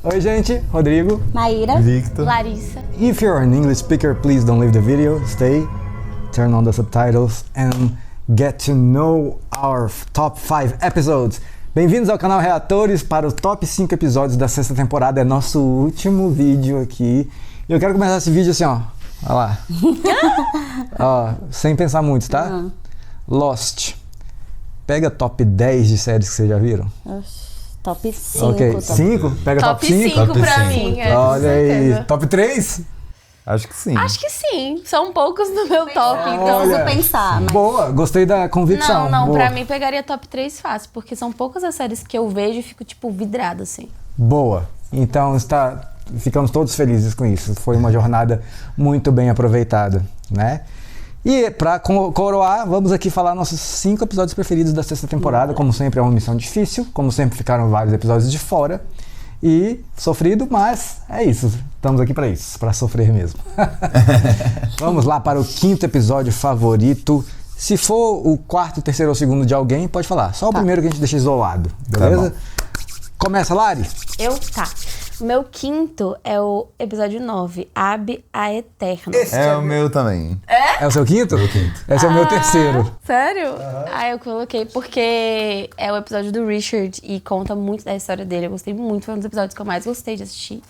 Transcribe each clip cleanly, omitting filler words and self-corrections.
Oi, gente. Rodrigo. Maíra. Victor. Larissa. If you're an English speaker, please don't leave the video. Stay, turn on the subtitles and get to know our top 5 episodes. Bem-vindos ao canal Reatores para os top 5 episódios da sexta temporada. É nosso último vídeo aqui. E eu quero começar esse vídeo assim, ó. Olha lá. Ó, sem pensar muito, tá? Lost. Pega top 10 de séries que vocês já viram. Top 5. Ok, 5? Pega top 5? Top 5 pra cinco. mim. Olha aí. certeza. Top 3? Acho que sim. Acho que sim. São poucos no meu top, então... Olha, Preciso pensar, mas... Boa, gostei da convicção. Não, Boa. pra mim pegaria top 3 fácil, porque são poucas as séries que eu vejo e fico, tipo, vidrada, assim. Boa. Então ficamos todos felizes com isso. Foi uma jornada muito bem aproveitada, né? E pra coroar, vamos aqui falar nossos 5 episódios preferidos da sexta temporada. Como sempre é uma missão difícil, como sempre ficaram vários episódios de fora. E sofrido, mas é isso. Estamos aqui pra isso, pra sofrer mesmo. Vamos lá para o 5º episódio favorito. Se for o 4º, 3º ou 2º de alguém, pode falar. Só o primeiro que a gente deixa isolado, beleza? Começa, Lari. Tá. O meu 5º é o episódio 9, Abby a Eterna. É o meu também. É o seu 5º? Meu 5º. Esse é o meu 3º. Sério? Eu coloquei porque é o episódio do Richard e conta muito da história dele. Eu gostei muito, foi um dos episódios que eu mais gostei de assistir.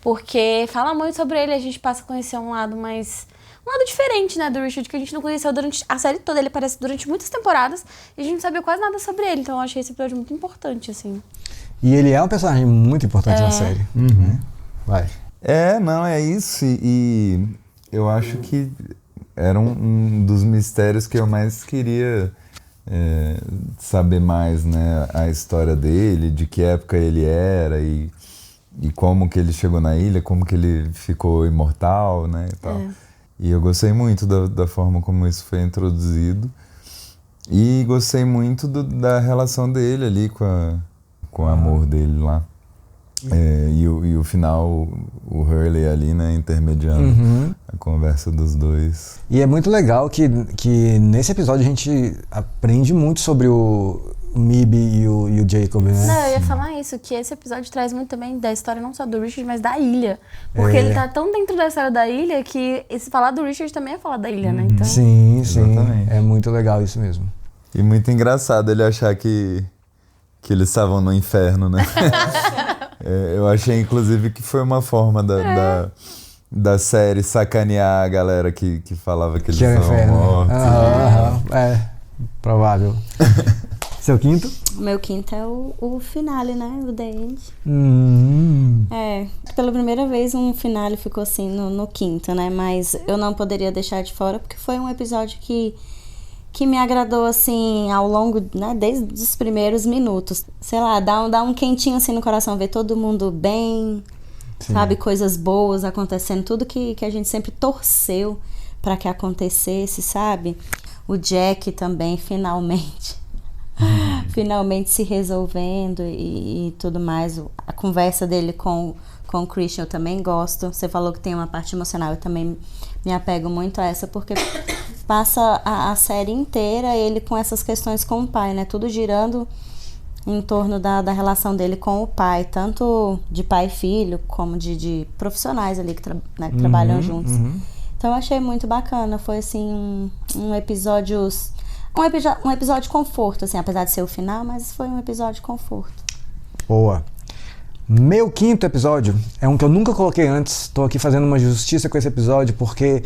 Porque fala muito sobre ele, a gente passa a conhecer um lado diferente, né, do Richard, que a gente não conheceu durante a série toda. Ele aparece durante muitas temporadas e a gente não sabia quase nada sobre ele. Então eu achei esse episódio muito importante, assim. E ele é um personagem muito importante na série. Uhum. Vai. É isso. E eu acho que era um dos mistérios que eu mais queria saber mais, né? A história dele, de que época ele era e como que ele chegou na ilha, como que ele ficou imortal, né? E tal. E eu gostei muito da forma como isso foi introduzido. E gostei muito da relação dele ali com o amor dele lá. E o final, o Hurley ali, né, intermediando a conversa dos dois. E é muito legal que nesse episódio a gente aprende muito sobre o Mib e o Jacob, né? Não, eu ia falar isso, que esse episódio traz muito também da história não só do Richard, mas da ilha. Porque ele tá tão dentro da história da ilha que esse falar do Richard também é falar da ilha, né? Então... Sim, Exatamente. É muito legal isso mesmo. E muito engraçado ele achar que eles estavam no inferno, né? Eu achei, inclusive, que foi uma forma da série sacanear a galera que falava que eles estavam mortos. Provável. Seu 5º? O meu 5º é o finale, né? O The End. Pela primeira vez um finale ficou assim no 5º, né? Mas eu não poderia deixar de fora porque foi um episódio que me agradou, assim, ao longo, né, desde os primeiros minutos. Sei lá, dá um quentinho, assim, no coração, ver todo mundo bem, sabe? Coisas boas acontecendo, tudo que a gente sempre torceu pra que acontecesse, sabe? O Jack também, finalmente se resolvendo e tudo mais. A conversa dele com o Christian eu também gosto. Você falou que tem uma parte emocional, eu também me apego muito a essa, porque passa a série inteira ele com essas questões com o pai, né? Tudo girando em torno da relação dele com o pai, tanto de pai e filho, como de profissionais ali que trabalham juntos. Então eu achei muito bacana. Foi assim um episódio conforto, assim, apesar de ser o final, mas foi um episódio conforto. Boa. Meu 5º episódio é um que eu nunca coloquei antes. Tô aqui fazendo uma justiça com esse episódio porque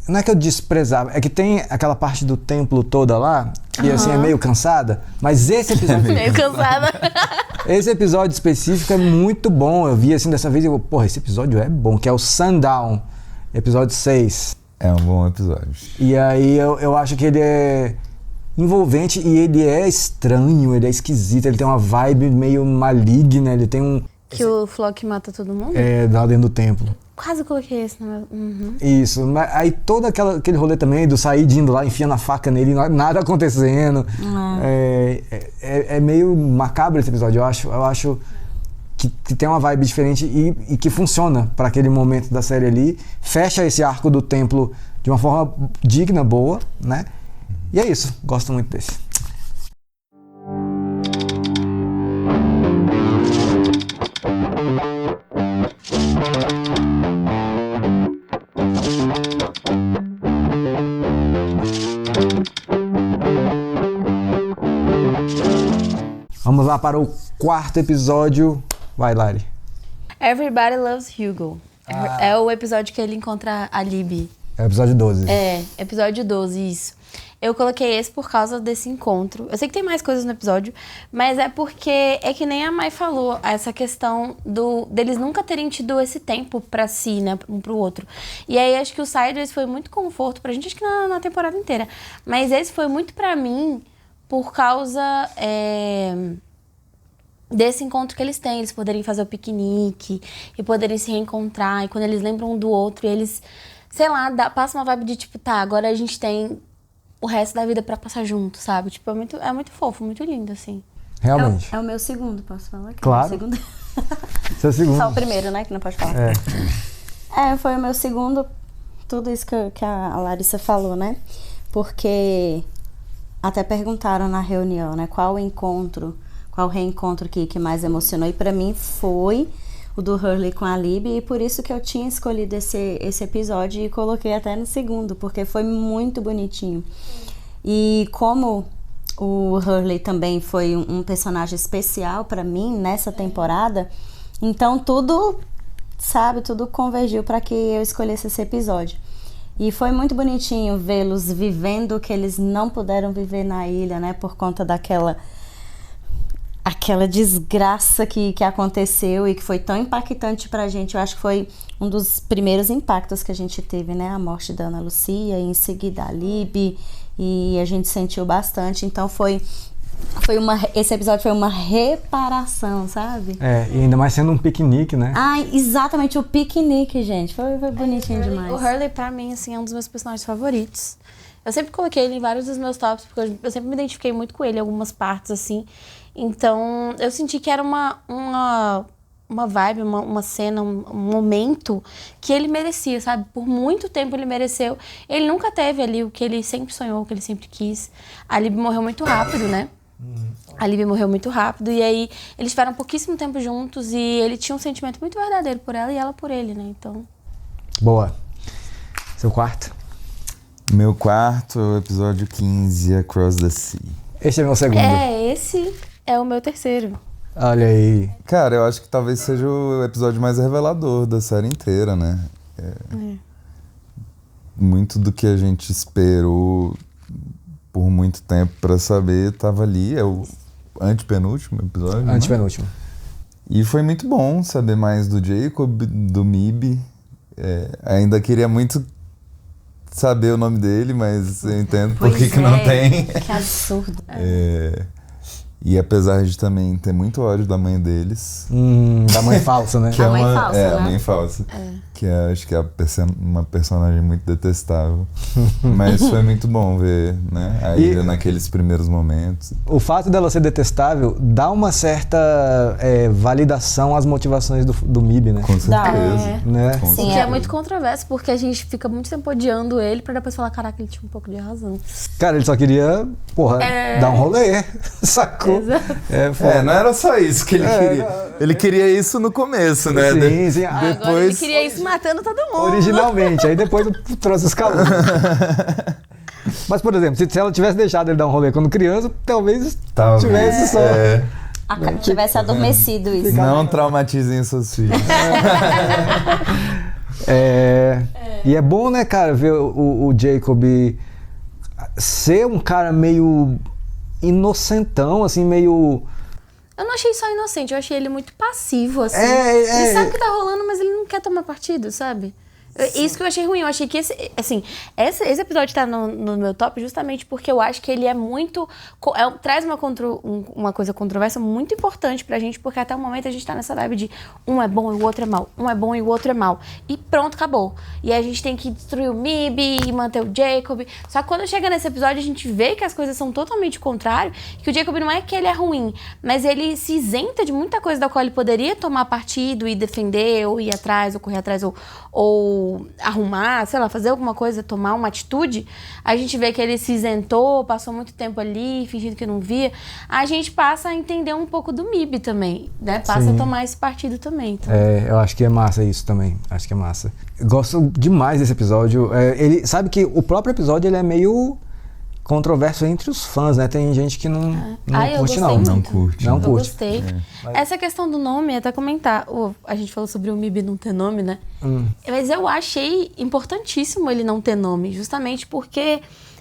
não é que eu desprezava, é que tem aquela parte do templo toda lá, que assim é meio cansada, mas esse episódio... Meio cansada. Esse episódio específico é muito bom, eu vi assim dessa vez e eu, esse episódio é bom, que é o Sundown, episódio 6. É um bom episódio. E aí eu acho que ele é envolvente e ele é estranho, ele é esquisito, ele tem uma vibe meio maligna, ele tem um... Que o Flock mata todo mundo? Lá dentro do templo. Quase coloquei esse no meu... Isso, mas aí todo aquele rolê também do Said indo lá, enfiando a faca nele, nada acontecendo. É meio macabro esse episódio, eu acho que tem uma vibe diferente e que funciona para aquele momento da série ali. Fecha esse arco do templo de uma forma digna, boa, né? E é isso, gosto muito desse. Vamos lá para o 4º episódio. Vai, Lari. Everybody Loves Hugo. É o episódio que ele encontra a Libby. É o episódio 12. Episódio 12, isso. Eu coloquei esse por causa desse encontro. Eu sei que tem mais coisas no episódio, mas é porque é que nem a Mai falou, essa questão deles nunca terem tido esse tempo pra si, né, um pro outro. E aí acho que o Sideways foi muito conforto pra gente, acho que na temporada inteira. Mas esse foi muito pra mim por causa desse encontro que eles têm, eles poderem fazer o piquenique e poderem se reencontrar. E quando eles lembram um do outro, eles, sei lá, passa uma vibe de tipo, tá, agora a gente tem o resto da vida pra passar junto, sabe? Tipo, é muito fofo, muito lindo, assim. Realmente. É o meu segundo, posso falar? Claro. É o segundo. Seu segundo. Só o primeiro, né? Que não pode falar. Foi o meu segundo. Tudo isso que a Larissa falou, né? Porque até perguntaram na reunião, né? Qual reencontro que mais emocionou. E pra mim foi o do Hurley com a Libby, e por isso que eu tinha escolhido esse episódio e coloquei até no segundo, porque foi muito bonitinho. E como o Hurley também foi um personagem especial pra mim nessa temporada, então tudo convergiu para que eu escolhesse esse episódio. E foi muito bonitinho vê-los vivendo o que eles não puderam viver na ilha, né, por conta daquela desgraça que aconteceu e que foi tão impactante pra gente. Eu acho que foi um dos primeiros impactos que a gente teve, né? A morte da Ana Lucia, e em seguida a Libby, e a gente sentiu bastante. Então esse episódio foi uma reparação, sabe? E ainda mais sendo um piquenique, né? Exatamente, o piquenique, gente. Foi bonitinho demais. O Hurley, pra mim, assim, é um dos meus personagens favoritos. Eu sempre coloquei ele em vários dos meus tops, porque eu sempre me identifiquei muito com ele em algumas partes, assim. Então, eu senti que era uma vibe, uma cena, um momento que ele merecia, sabe? Por muito tempo ele mereceu. Ele nunca teve ali o que ele sempre sonhou, o que ele sempre quis. A Libby morreu muito rápido, né? A Libby morreu muito rápido, e aí eles tiveram pouquíssimo tempo juntos e ele tinha um sentimento muito verdadeiro por ela e ela por ele, né? Então... Boa. Seu quarto? Meu quarto é o episódio 15, Across the Sea. Este é meu segundo. Esse é o meu terceiro. Olha aí. Cara, eu acho que talvez seja o episódio mais revelador da série inteira, né? Muito do que a gente esperou por muito tempo pra saber tava ali. É o antepenúltimo episódio. Antepenúltimo. E foi muito bom saber mais do Jacob, do Mibby. Ainda queria muito saber o nome dele, mas eu entendo por que não tem. Que absurdo. E apesar de também ter muito ódio da mãe deles. Da mãe falsa, né? Que A mãe falsa, né? A mãe falsa. Que acho que é uma personagem muito detestável. Mas foi muito bom ver, né, a ilha naqueles primeiros momentos. O fato dela ser detestável dá uma certa validação às motivações do Mibby, né? Com certeza. Né? Com Sim, certeza. que é muito controverso, porque a gente fica muito tempo odiando ele pra depois falar, caraca, ele tinha um pouco de razão. Cara, ele só queria, dar um rolê, sacou? Não era só isso que ele queria. Ele queria isso no começo, né? Sim. Agora ele queria isso matando todo mundo. Originalmente, aí depois trouxe os calouros. Mas, por exemplo, se ela tivesse deixado ele dar um rolê quando criança, talvez tivesse só... Tivesse adormecido isso. Não traumatizem seus filhos. E é bom, né, cara, ver o Jacob ser um cara meio inocentão, assim, meio... Eu não achei só inocente, eu achei ele muito passivo, assim. Ele sabe o que tá rolando, mas ele não quer tomar partido, sabe? Isso que eu achei ruim. Eu achei que esse episódio tá no meu top justamente porque eu acho que ele é muito... traz uma coisa controversa muito importante pra gente, porque até o momento a gente tá nessa vibe de um é bom e o outro é mal. Um é bom e o outro é mal. E pronto, acabou. E aí a gente tem que destruir o Mibby e manter o Jacob. Só que quando chega nesse episódio, a gente vê que as coisas são totalmente contrário, que o Jacob não é que ele é ruim, mas ele se isenta de muita coisa da qual ele poderia tomar partido e defender, ou ir atrás, ou correr atrás, ou arrumar, sei lá, fazer alguma coisa, tomar uma atitude. A gente vê que ele se isentou, passou muito tempo ali, fingindo que não via. A gente passa a entender um pouco do Mibby também, né? Passa a tomar esse partido também. Então. Eu acho que é massa isso também. Acho que é massa. Eu gosto demais desse episódio. Ele sabe que o próprio episódio ele é meio controverso entre os fãs, né? Tem gente que não Eu curte, gostei não. muito. Não curte. Não Eu curte. gostei. Essa questão do nome, até comentar. A gente falou sobre o MIB não ter nome, né? Mas eu achei importantíssimo ele não ter nome, justamente porque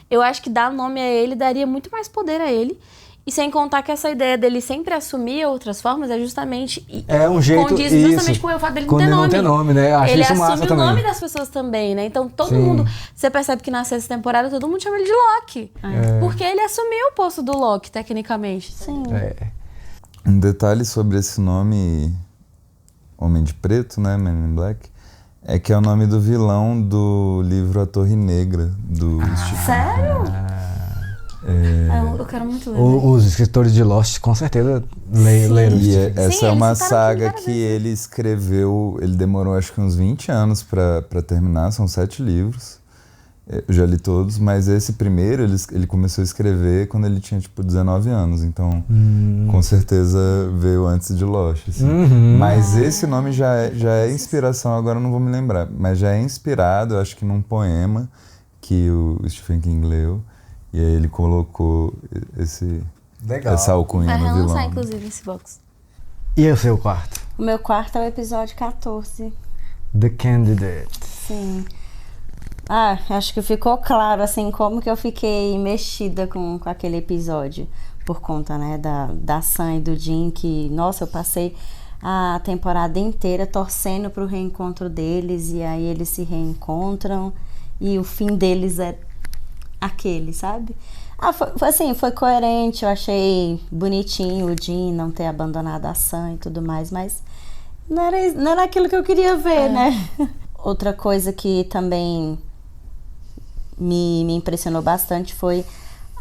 eu acho que dar nome a ele daria muito mais poder a ele. E sem contar que essa ideia dele sempre assumir outras formas é justamente... É um jeito... Condiz justamente com o fato dele Quando não ter ele nome. não tem nome, né? Acho Ele isso massa assume o também. nome das pessoas também, né? Então todo Sim. mundo... Você percebe que na sexta temporada todo mundo chama ele de Loki. Porque ele assumiu o posto do Loki, tecnicamente. Sim. Um detalhe sobre esse nome Homem de Preto, né, Men in Black, é que é o nome do vilão do livro A Torre Negra, do Stephen. Sério? Eu quero muito ler. Os escritores de Lost, com certeza, leram. E Stephen. essa Sim, é uma eles citaram saga aqui que ele escreveu, ele demorou acho que uns 20 anos pra terminar, são 7 livros. Eu já li todos, mas esse primeiro ele começou a escrever quando ele tinha tipo 19 anos, então com certeza veio antes de Lost. Assim. Mas esse nome já é inspiração, agora eu não vou me lembrar, mas já é inspirado, eu acho que num poema que o Stephen King leu, e aí ele colocou essa alcunha Vai no vilão. relançar, né? inclusive, esse box. E o seu quarto? O meu quarto é o episódio 14. The Candidate. Sim. Acho que ficou claro, assim, como que eu fiquei mexida com aquele episódio. Por conta, né, da Sam e do Jim, que, nossa, eu passei a temporada inteira torcendo pro reencontro deles, e aí eles se reencontram, e o fim deles é aquele, sabe? Foi coerente, eu achei bonitinho o Jim não ter abandonado a Sam e tudo mais, mas não era aquilo que eu queria ver, né? Outra coisa que também me impressionou bastante foi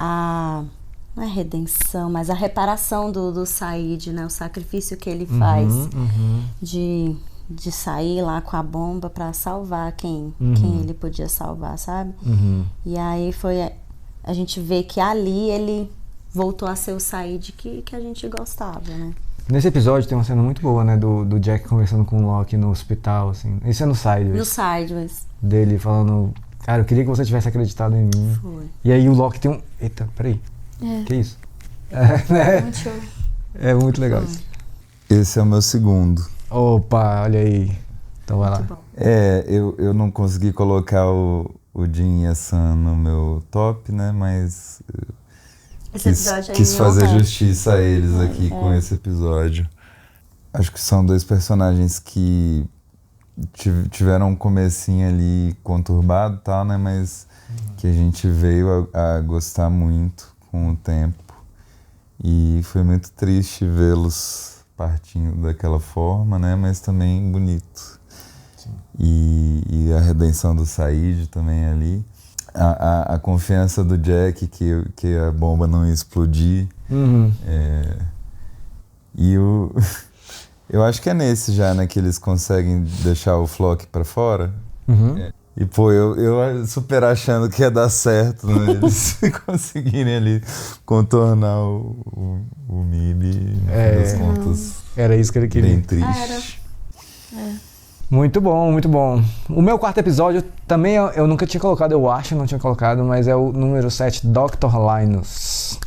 não é redenção, mas a reparação do Said, né? O sacrifício que ele faz de sair lá com a bomba pra salvar quem ele podia salvar, sabe? E aí a gente vê que ali ele voltou a ser o Said que a gente gostava, né? Nesse episódio tem uma cena muito boa, né? Do Jack conversando com o Loki no hospital, assim. Isso é no Sideways. No Sideways. Dele falando, cara, eu queria que você tivesse acreditado em mim. Foi. E aí o Loki tem um... Eita, peraí. Que isso? Muito show. É muito legal isso. Esse é o meu segundo. Opa, olha aí. Então vai lá. Muito bom. Eu não consegui colocar o Jim e a Sam no meu top, né? Mas Esse episódio aí quis me fazer honra. justiça a eles aqui com esse episódio. Acho que são 2 personagens que tiveram um comecinho ali conturbado e tal, né? Mas que a gente veio a gostar muito com o tempo. E foi muito triste vê-los partindo daquela forma, né? Mas também bonito. E a redenção do Said também ali. A confiança do Jack que a bomba não ia explodir. E eu acho que é nesse já, né? Que eles conseguem deixar o Flock pra fora. E pô, eu super achando que ia dar certo, né? Eles conseguirem ali contornar o MIB, no fim das contas. Era isso que ele queria. Bem triste. Muito bom, muito bom. O meu quarto episódio também eu nunca tinha colocado, eu acho que não tinha colocado, mas é o número 7, Dr. Linus.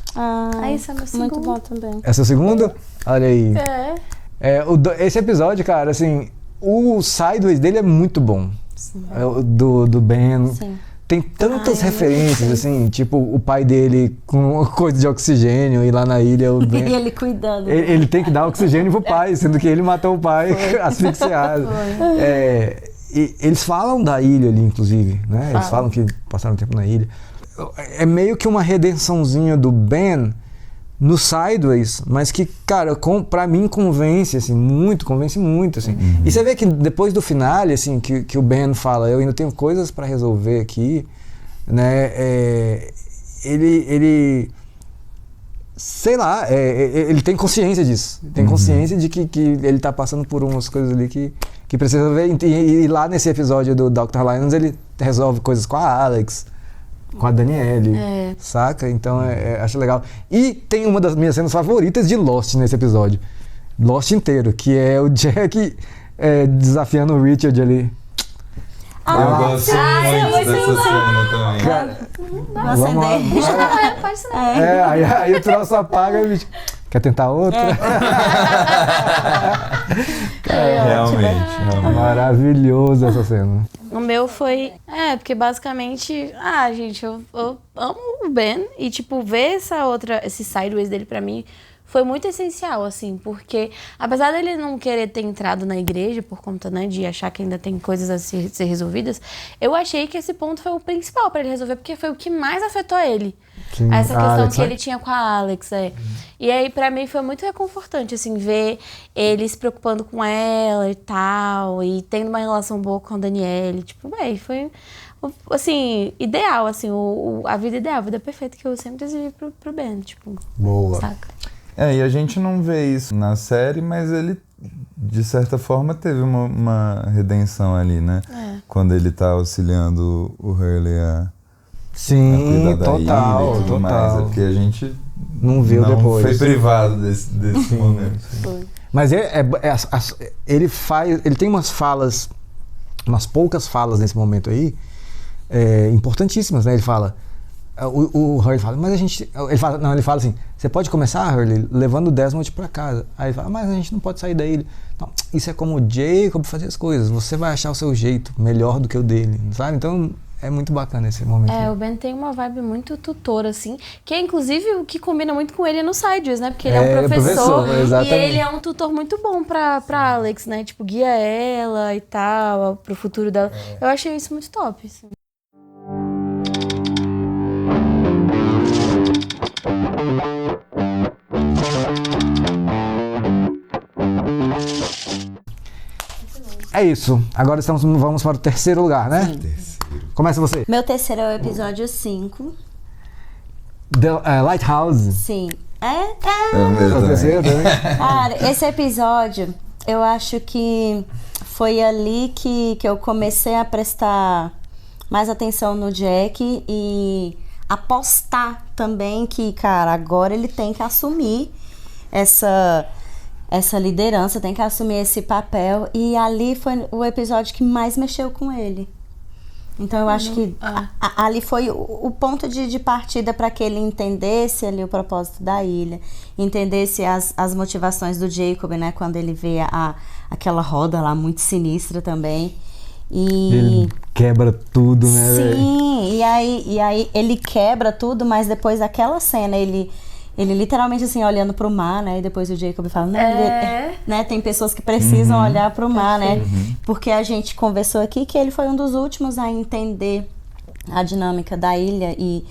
Esse é meu segundo. Muito bom também. Esse é o segundo? Olha aí. Esse episódio, cara, assim, o Sideways dele é muito bom. Do Ben. Sim. Tem tantas referências, assim, tipo o pai dele com coisa de oxigênio e lá na ilha o Ben. E ele cuidando. Ele tem que dar oxigênio pro pai, sendo que ele matou o pai asfixiado. E eles falam da ilha ali, inclusive, né? Eles falam que passaram tempo na ilha. É meio que uma redençãozinha do Ben no Sideways, mas que, cara, pra mim convence muito, assim. E você vê que depois do finale, assim, que o Ben fala, eu ainda tenho coisas pra resolver aqui, né? Ele sei lá, ele tem consciência disso. Tem consciência de que ele tá passando por umas coisas ali que precisa ver. E lá nesse episódio do Dr. Linus, ele resolve coisas com a Alex, com a Danielle, saca? Então, acho legal. E tem uma das minhas cenas favoritas de Lost nesse episódio. Lost inteiro, que é o Jack desafiando o Richard ali. Eu gosto muito dessa cena também. Cara, Vou vamos acender. lá. Pode ser. Aí o troço apaga e bicho, quer tentar outra? Realmente. Maravilhoso essa cena. O meu foi. Porque basicamente. Gente, eu amo o Ben. E, tipo, ver esse sideways dele pra mim foi muito essencial, assim. Porque, apesar dele não querer ter entrado na igreja por conta, né, de achar que ainda tem coisas a ser resolvidas, eu achei que esse ponto foi o principal pra ele resolver, porque foi o que mais afetou ele. Sim, Essa a questão Alex, que né? ele tinha com a Alex, E aí, pra mim, foi muito reconfortante, assim, ver ele se preocupando com ela e tal, e tendo uma relação boa com a Danielle. Tipo, foi, assim, ideal, assim, a vida ideal, a vida perfeita que eu sempre desejei pro Ben, tipo, Boa. saca? E a gente não vê isso na série, mas ele, de certa forma, teve uma redenção ali, né? Quando ele tá auxiliando o Hurley a Sim, cuidar da ilha total, e tudo mais. total. É porque a gente Não viu depois. foi privado desse momento. Mas ele tem umas poucas falas nesse momento aí, importantíssimas, né? Ele fala, o Hurley fala, mas ele fala assim, você pode começar, Hurley, levando o Desmond pra casa. Aí ele fala, mas a gente não pode sair da ilha. Não, isso é como o Jacob fazer as coisas, você vai achar o seu jeito melhor do que o dele, sabe? Então é muito bacana esse momento. O Ben tem uma vibe muito tutor, assim, que é inclusive o que combina muito com ele no Sideways, né? Porque ele é um professor e exatamente. ele é um tutor muito bom pra Alex, né? Tipo, guia ela e tal, pro futuro dela. Eu achei isso muito top, assim. É isso. Agora vamos para o terceiro lugar, né? Começa você. Meu terceiro é o episódio 5. Lighthouse. Sim. É o meu O terceiro também. também. Cara, esse episódio, eu acho que foi ali que eu comecei a prestar mais atenção no Jack e apostar também que, cara, agora ele tem que assumir essa liderança, tem que assumir esse papel. E ali foi o episódio que mais mexeu com ele. Então eu acho que ali foi o ponto de partida para que ele entendesse ali o propósito da ilha, entendesse as motivações do Jacob, né, quando ele vê aquela roda lá muito sinistra também. E ele quebra tudo, né? sim, e aí ele quebra tudo, mas depois daquela cena ele literalmente assim olhando pro mar, né? E depois o Jacob fala, né? Tem pessoas que precisam olhar pro mar, né? Porque a gente conversou aqui que ele foi um dos últimos a entender a dinâmica da ilha e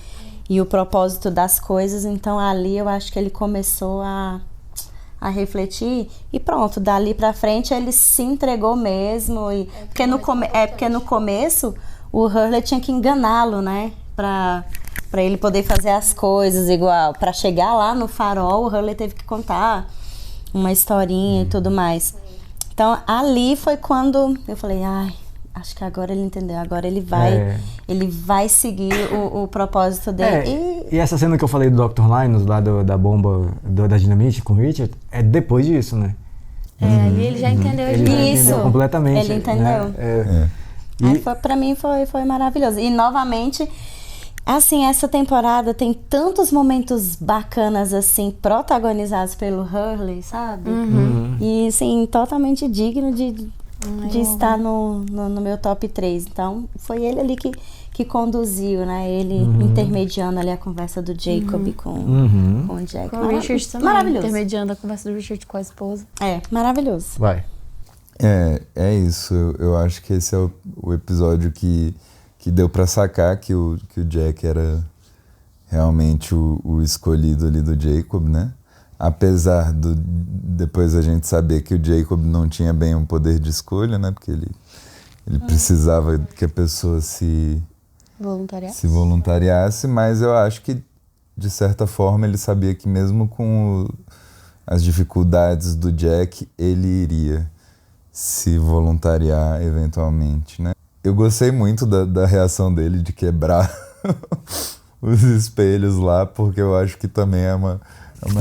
o propósito das coisas. Então ali eu acho que ele começou a refletir e pronto, dali pra frente ele se entregou mesmo. Porque no começo o Hurley tinha que enganá-lo, né? Pra ele poder fazer as coisas igual. Pra chegar lá no farol, o Hurley teve que contar uma historinha e tudo mais. Então, ali foi quando eu falei, acho que agora ele entendeu. Agora ele vai seguir o propósito dele. E essa cena que eu falei do Dr. Linus, lá da bomba da dinamite com o Richard, é depois disso, né? Ali ele já entendeu Ele já entendeu completamente. Ele entendeu. Né? Aí pra mim foi maravilhoso. E novamente, assim, essa temporada tem tantos momentos bacanas, assim, protagonizados pelo Hurley, sabe? E, assim, totalmente digno de estar no meu top 3. Então, foi ele ali que conduziu, né? Ele intermediando ali a conversa do Jacob com o Jack. Com o Richard também, maravilhoso. intermediando a conversa do Richard com a esposa. Maravilhoso. Vai. É isso. Eu acho que esse é o episódio que deu pra sacar que o Jack era realmente o escolhido ali do Jacob, né? Apesar depois a gente saber que o Jacob não tinha bem um poder de escolha, né? Porque ele precisava que a pessoa se voluntariasse, mas eu acho que, de certa forma, ele sabia que mesmo com as dificuldades do Jack, ele iria se voluntariar eventualmente, né? Eu gostei muito da reação dele de quebrar os espelhos lá, porque eu acho que também é uma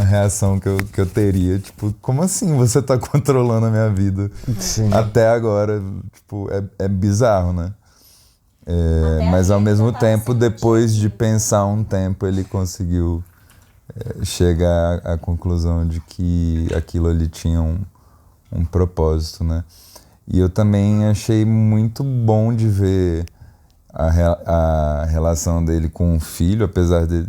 reação que eu teria. Tipo, como assim você tá controlando a minha vida Sim. até agora? Tipo, é bizarro, né? Mas ao mesmo tempo, depois de pensar um tempo, ele conseguiu chegar à conclusão de que aquilo ali tinha um propósito, né? E eu também achei muito bom de ver a relação dele com o filho, apesar de...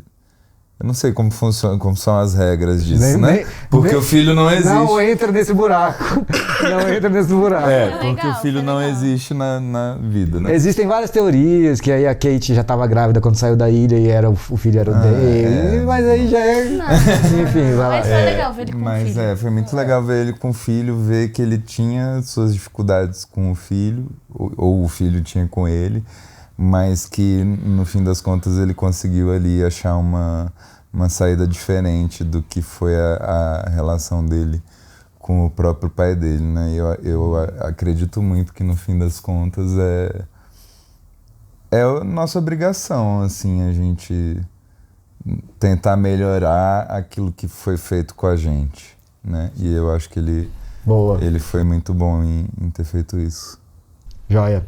Eu não sei como funciona, como são as regras disso, né? Porque o filho não existe. Não entra nesse buraco. Não entra nesse buraco. Porque o filho não existe na vida, né? Existem várias teorias, que aí a Kate já estava grávida quando saiu da ilha e o filho era o dele. Mas aí já é... Enfim, vai lá. Mas foi legal ver ele com o filho. Foi muito legal ver ele com o filho, ver que ele tinha suas dificuldades com o filho, ou o filho tinha com ele, mas que no fim das contas ele conseguiu ali achar uma saída diferente do que foi a relação dele com o próprio pai dele, né? Eu acredito muito que no fim das contas é a nossa obrigação, assim, a gente tentar melhorar aquilo que foi feito com a gente, né? E eu acho que ele foi muito bom em ter feito isso. Joia.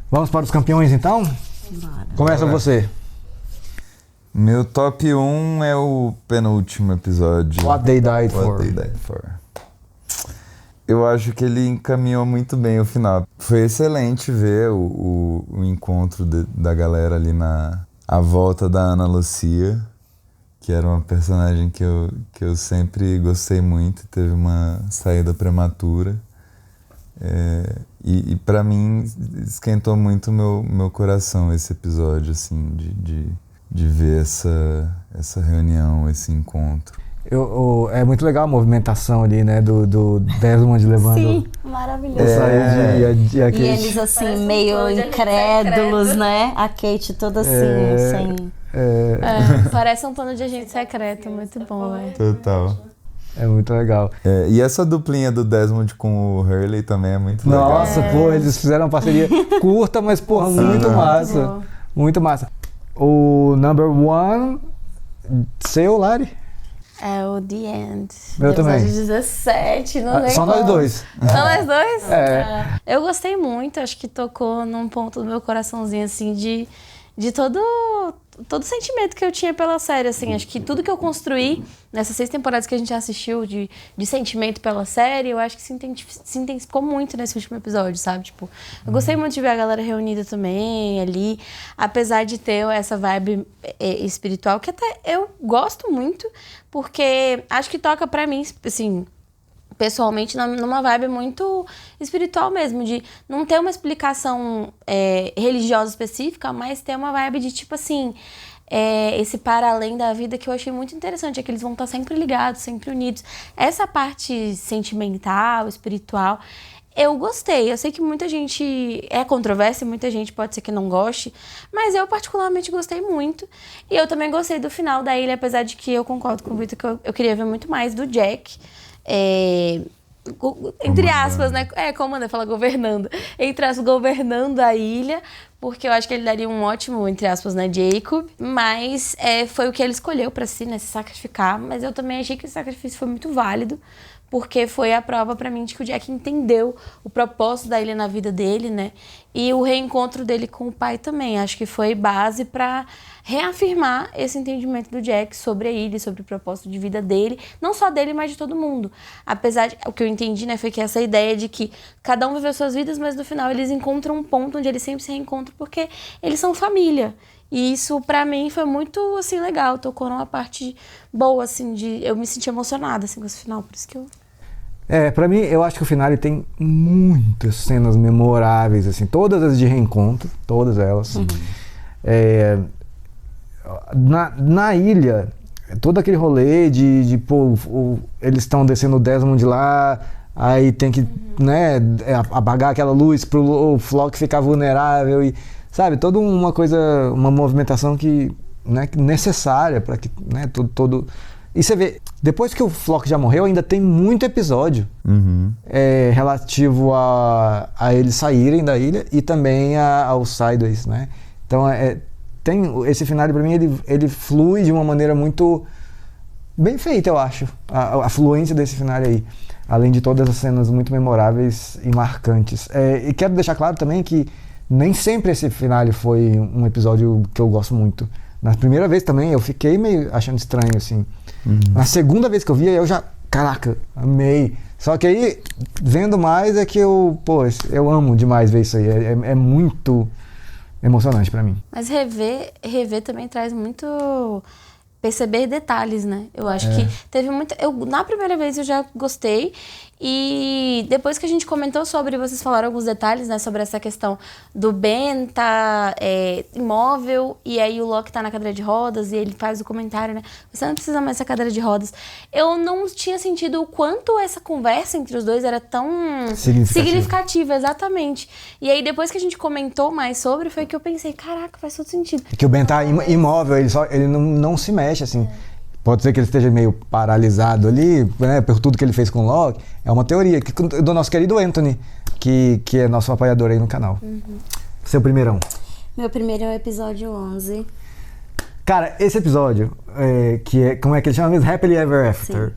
Vamos para os campeões, então? Bora. Começa você. Meu top 1 é o penúltimo episódio. What They Died For. What They Died For. Eu acho que ele encaminhou muito bem o final. Foi excelente ver o encontro da galera ali à volta da Ana Lucia, que era uma personagem que eu sempre gostei muito, teve uma saída prematura. E para mim esquentou muito meu coração esse episódio, assim, de ver essa reunião, esse encontro. É muito legal a movimentação ali, né, do Desmond levando... Sim, maravilhoso. E a Kate. E eles assim, meio incrédulos, né? A Kate toda assim, sem... Parece um plano de agente secreto, muito bom, velho. Total. É muito legal. E essa duplinha do Desmond com o Hurley também é muito legal. Nossa, pô, eles fizeram uma parceria curta, mas, porra, muito massa. Muito massa. O number 1, seu, Lari? É o The End. Eu também. 17, não lembro. Só nós dois. Só nós dois? É. Eu gostei muito, acho que tocou num ponto do meu coraçãozinho, assim, de todo o sentimento que eu tinha pela série, assim. Acho que tudo que eu construí nessas 6 temporadas que a gente assistiu de sentimento pela série, eu acho que se intensificou muito nesse último episódio, sabe? Tipo, eu gostei muito de ver a galera reunida também ali, apesar de ter essa vibe espiritual, que até eu gosto muito, porque acho que toca pra mim, assim... pessoalmente, numa vibe muito espiritual mesmo, de não ter uma explicação religiosa específica, mas ter uma vibe de, tipo assim, esse para além da vida que eu achei muito interessante, é que eles vão estar sempre ligados, sempre unidos. Essa parte sentimental, espiritual, eu gostei. Eu sei que muita gente é controvérsia, muita gente pode ser que não goste, mas eu particularmente gostei muito. E eu também gostei do final da ilha, apesar de que eu concordo com o Vitor que eu queria ver muito mais do Jack. Entre aspas, né? Comandando, fala governando. Entre aspas, governando a ilha, porque eu acho que ele daria um ótimo, entre aspas, né, Jacob. Mas foi o que ele escolheu pra si, né? Se sacrificar. Mas eu também achei que esse sacrifício foi muito válido, porque foi a prova pra mim de que o Jack entendeu o propósito da ilha na vida dele, né? E o reencontro dele com o pai também. Acho que foi base pra reafirmar esse entendimento do Jack sobre a ilha, sobre o propósito de vida dele. Não só dele, mas de todo mundo. Apesar de... O que eu entendi, né, foi que essa ideia de que cada um viveu suas vidas, mas no final eles encontram um ponto onde eles sempre se reencontram, porque eles são família. E isso, pra mim, foi muito, assim, legal. Tocou numa parte boa, assim, eu me senti emocionada, assim, com esse final. Por isso que eu... Pra mim, eu acho que o finale tem muitas cenas memoráveis, assim. Todas as de reencontro, todas elas. Uhum. Na ilha, todo aquele rolê de pô, eles estão descendo o Desmond lá, aí tem que, né, apagar aquela luz pro Flock ficar vulnerável e, sabe, toda uma coisa, uma movimentação que, né, necessária para que, né, todo... E você vê, depois que o Flock já morreu, ainda tem muito episódio relativo a eles saírem da ilha e também aos Sideways, né? Então, esse final, pra mim, ele flui de uma maneira muito bem feita, eu acho. A fluência desse final aí. Além de todas as cenas muito memoráveis e marcantes. E quero deixar claro também que nem sempre esse final foi um episódio que eu gosto muito. Na primeira vez também, eu fiquei meio achando estranho, assim. Na segunda vez que eu vi, eu já... Caraca, amei. Só que aí, vendo mais, é que eu amo demais ver isso aí. É muito emocionante pra mim. Mas rever também traz muito... perceber detalhes, né? Eu acho que teve muito... na primeira vez eu já gostei. E depois que a gente comentou sobre... Vocês falaram alguns detalhes, né? Sobre essa questão do Ben tá imóvel. E aí o Locke tá na cadeira de rodas. E ele faz o comentário, né? Você não precisa mais dessa cadeira de rodas. Eu não tinha sentido o quanto essa conversa entre os dois era tão... significativa, exatamente. E aí depois que a gente comentou mais sobre... Foi que eu pensei, caraca, faz todo sentido. Que o Ben tá imóvel. Ele não se mexe, assim. Pode ser que ele esteja meio paralisado ali, né, por tudo que ele fez com o Locke. É uma teoria do nosso querido Anthony, que é nosso apoiador aí no canal. Seu primeirão. Meu primeiro é o episódio 11. Cara, esse episódio, como é que ele chama mesmo? Happily Ever After.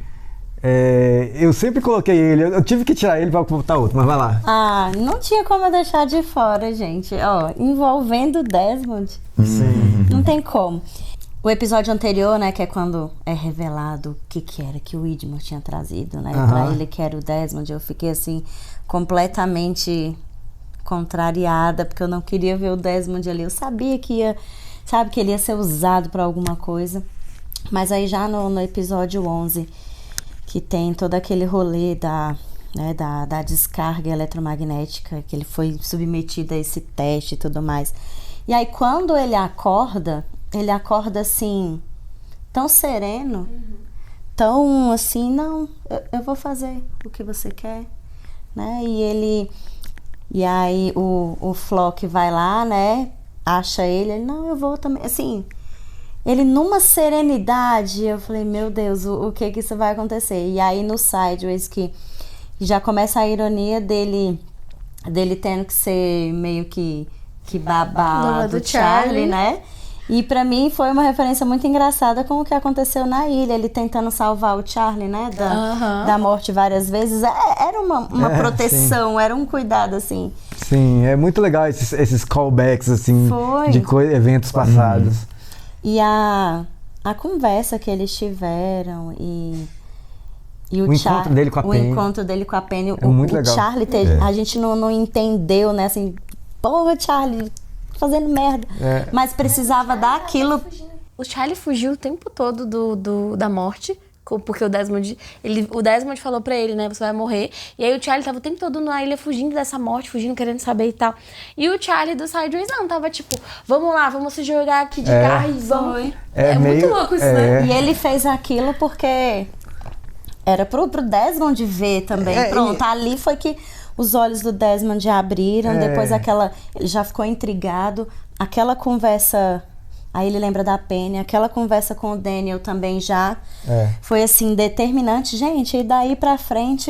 Eu sempre coloquei ele, eu tive que tirar ele pra botar outro, mas vai lá. Não tinha como eu deixar de fora, gente. Ó, envolvendo Desmond. Sim. Não tem como. O episódio anterior, né, que é quando é revelado o que era que o Widmore tinha trazido, né, pra ele, que era o Desmond, eu fiquei, assim, completamente contrariada, porque eu não queria ver o Desmond ali. Eu sabia que que ele ia ser usado pra alguma coisa. Mas aí já no episódio 11, que tem todo aquele rolê da descarga eletromagnética, que ele foi submetido a esse teste e tudo mais. E aí quando ele acorda assim, tão sereno, tão assim, não, eu vou fazer o que você quer, né? E aí o Flock vai lá, né? Acha ele, não, eu vou também, assim, ele numa serenidade, eu falei, meu Deus, o que isso vai acontecer? E aí no Sideways que já começa a ironia dele tendo que ser meio que babá do Charlie, né? E pra mim foi uma referência muito engraçada com o que aconteceu na ilha. Ele tentando salvar o Charlie, né? Da morte várias vezes. Era uma proteção, era um cuidado, assim. Sim, é muito legal esses callbacks, assim, de eventos passados. E a conversa que eles tiveram e o encontro dele com a Penny. O encontro dele com a Penny. É muito legal. Charlie, a gente não entendeu, né? Assim, porra, Charlie... fazendo merda, mas precisava dar aquilo. O Charlie fugiu o tempo todo da morte, porque o Desmond falou pra ele, né, você vai morrer, e aí o Charlie tava o tempo todo na ilha fugindo dessa morte, fugindo, querendo saber e tal, e o Charlie do Sideways não, tava tipo, vamos lá, vamos se jogar aqui de carro e vamos. É muito louco isso, né? E ele fez aquilo porque era pro Desmond ver também, pronto, ali foi que os olhos do Desmond abriram, depois ele já ficou intrigado. Aquela conversa, aí ele lembra da Penny, aquela conversa com o Daniel também já foi assim, determinante. Gente, e daí pra frente,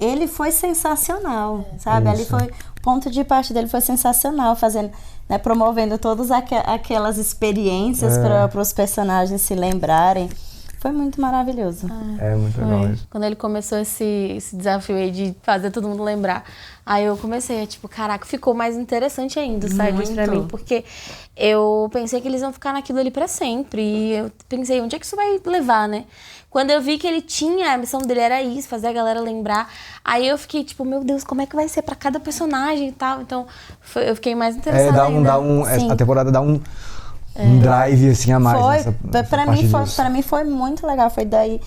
ele foi sensacional, sabe? Ali foi, o ponto de partida dele foi sensacional, fazendo, né, promovendo todas aquelas experiências para os personagens se lembrarem. Foi muito maravilhoso. Muito legal isso. Quando ele começou esse desafio aí de fazer todo mundo lembrar, aí eu comecei tipo, caraca, ficou mais interessante ainda o Sideways pra mim, porque eu pensei que eles iam ficar naquilo ali pra sempre, e eu pensei, onde é que isso vai levar, né? Quando eu vi que ele tinha, a missão dele era isso, fazer a galera lembrar, aí eu fiquei tipo, meu Deus, como é que vai ser pra cada personagem e tal, então eu fiquei mais interessada ainda. A temporada dá um drive assim a mais. Pra mim foi muito legal. Foi daí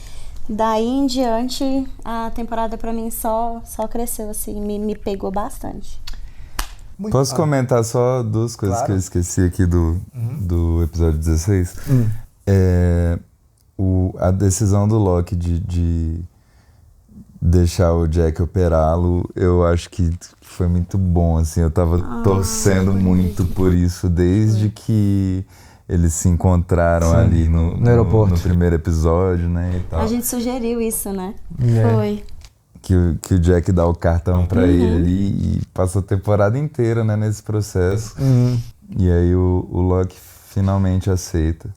em diante, a temporada pra mim só cresceu, assim, me pegou bastante. Posso comentar só duas coisas que eu esqueci aqui do episódio 16? A decisão do Locke deixar o Jack operá-lo, eu acho que foi muito bom, assim, eu tava torcendo muito por isso desde que eles se encontraram ali no aeroporto. no primeiro episódio, né, e tal. A gente sugeriu isso, né? Foi. Que o Jack dá o cartão pra ele ali e passa a temporada inteira, né, nesse processo. E aí o Locke finalmente aceita.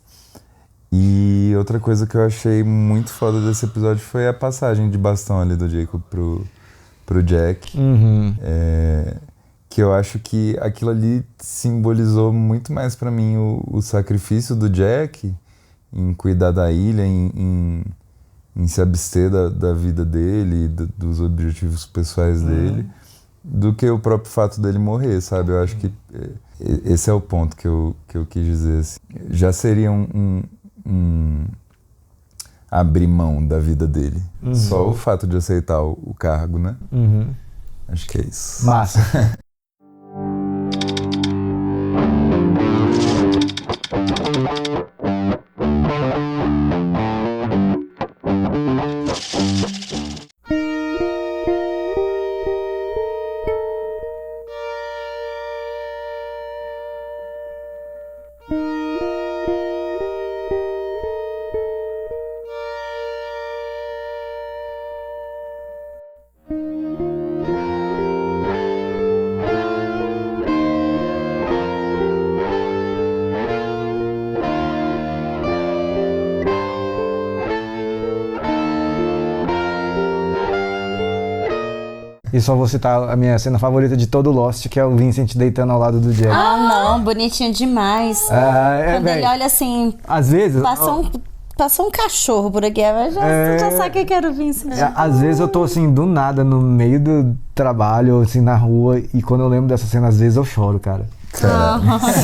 E outra coisa que eu achei muito foda desse episódio foi a passagem de bastão ali do Jacob pro Jack. Que eu acho que aquilo ali simbolizou muito mais pra mim o sacrifício do Jack em cuidar da ilha, em se abster da vida dele, dos objetivos pessoais dele, do que o próprio fato dele morrer, sabe? Eu acho que esse é o ponto que eu quis dizer. Assim. Já seria abrir mão da vida dele. Só o fato de aceitar o cargo, né? Acho que é isso. Massa. E só vou citar a minha cena favorita de todo Lost, que é o Vincent deitando ao lado do Jack. Ah, não, bonitinho demais. Quando ele olha assim, às vezes... passou um cachorro por aqui, mas já sabe que era o Vincent. Às vezes eu tô assim, do nada, no meio do trabalho, assim, na rua, e quando eu lembro dessa cena, às vezes eu choro, cara.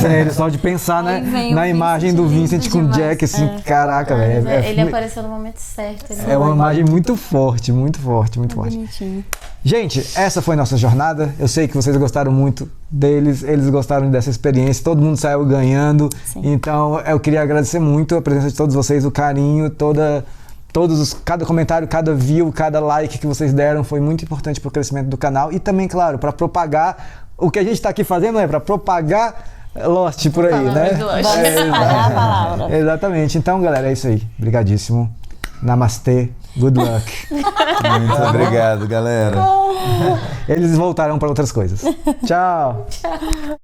Sério, só de pensar na imagem do Vincent com o Jack, assim, caraca, velho. Ele apareceu no momento certo. É uma imagem muito forte, muito forte, muito forte. Bonitinho. Gente, essa foi nossa jornada. Eu sei que vocês gostaram muito deles, eles gostaram dessa experiência, todo mundo saiu ganhando. Sim. Então eu queria agradecer muito a presença de todos vocês, o carinho, cada comentário, cada view, cada like que vocês deram foi muito importante para o crescimento do canal e também, claro, para propagar o que a gente está aqui fazendo, para propagar Lost por aí, né? A palavra. Exatamente. Então, galera, é isso aí. Obrigadíssimo. Namastê. Good luck. Muito obrigado, galera. Eles voltaram para outras coisas. Tchau. Tchau.